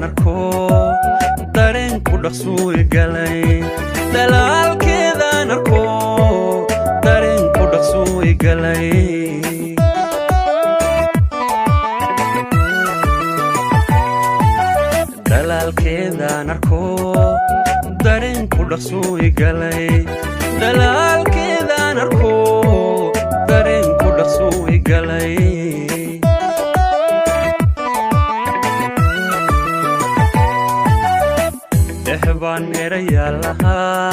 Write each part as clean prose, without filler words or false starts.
arko dareenku dhaqsuu igalay dalaalkeedaan arko dareenku dhaqsuu igalay dalaalkeedaan arko dareenku dhaqsuu igalay dalaalkeedaan arko dareenku dhaqsuu igalay dehbaan erayaa lahaa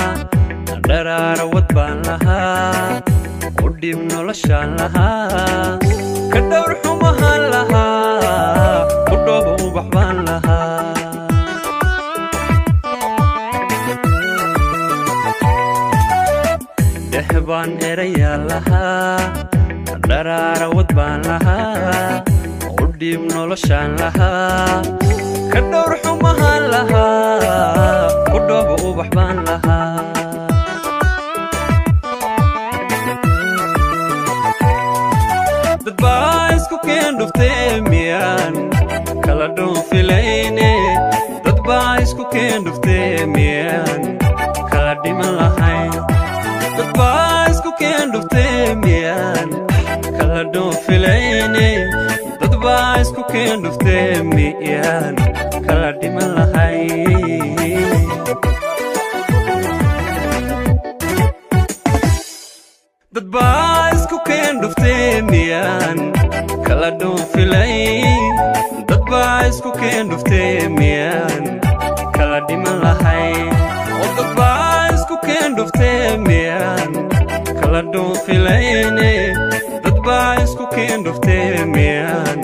dharaara wad baan lahaa u dhib noloshaan lahaa ka dhowr xumahaan lahaa u dhooba ubax baan lahaa dehbaan erayaa lahaa dharaara wad baan lahaa u dhib noloshaan lahaa ka dhowr xumahaan lahaa u dhooba ubax baan lahaa dad baa isku keen dhuftee miyaan kala dhuunfilayne dad baa isku keen dhuftee miyaan kala dhiman lahayn dad baa isku keen dhuftee miyaan kala dhuunfilayne dad baa isku keen dhuftee miyaan kala dhiman lahayn dad baa isku keen dhuftee miyaan kala dhuunfilayn dad baa isku keen dhuftee miyaan kala dhiman lahayn oo dad baa isku keen dhuftee miyaan kala dhuunfilayne dad baa isku keen dhuftee miyaan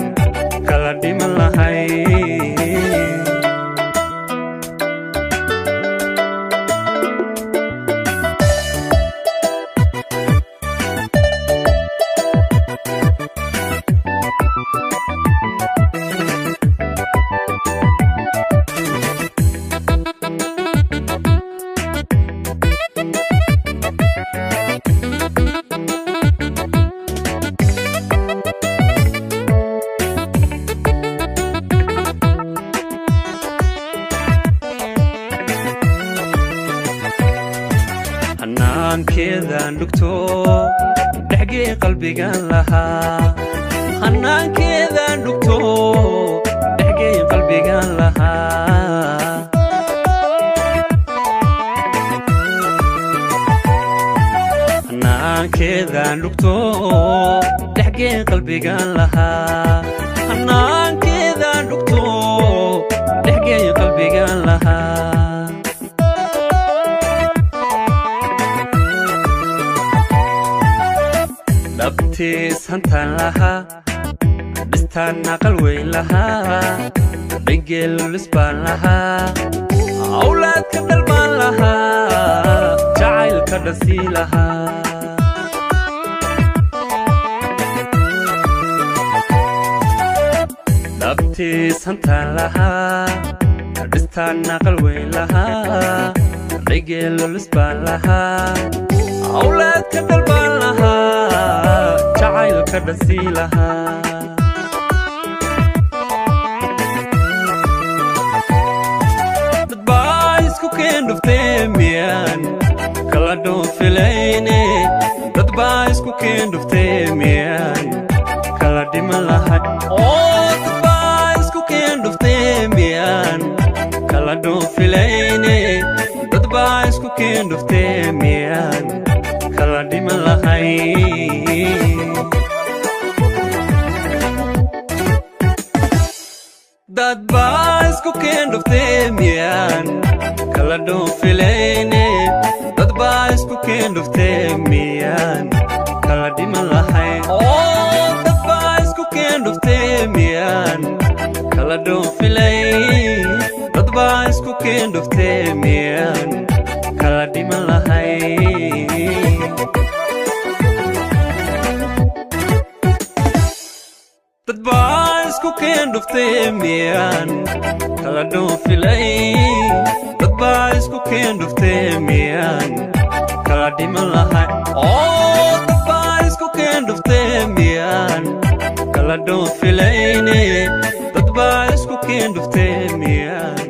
kala dhiman lahayn hanaankeedaan dhugto dhexgee qalbigaan lahaa hanaankeedaan dhugto dhexgee qalbigaan lahaa hanaankeedaan dhugto dhexgee qalbigaan lahaa hanaankeedaan dhugto dhexgee qalbigaan lahaa dhabtiis hantaan lahaa dhistaan aqal weyn lahaa dhangeelulis baan lahaa awlaadka dhal baan lahaa jacaylka dhasii lahaa dhabtiis hantaan lahaa dhistaan aqal weyn lahaa dhangeelulis baan lahaa awlaadka dhal baan lahaa jacaylka dhasii lahaa dad baa isku keen dhuftee miyaan kala dhuunfilayne dad baa isku keen dhuftee miyaan kala dhiman lahayn oo dad baa isku keen dhuftee miyaan kala dhuunfilayne dad baa isku keen dhuftee miyaan kala dhiman lahayn dad baa isku keen dhuftee miyaan kala dhuunfilayne dad baa isku keen dhuftee miyaan kala dhiman lahayn oo dad baa isku keen dhuftee miyaan kala dhuunfilayn dad baa isku keen dhuftee miyaan kala dhiman lahayn dad baa isku keen dhuftee miyaan kala dhuunfilayn dad baa isku keen dhuftee miyaan kala dhiman lahayn oo dad baa isku keen dhuftee miyaan kala dhuunfilayne dad baa isku keen dhuftee miyaan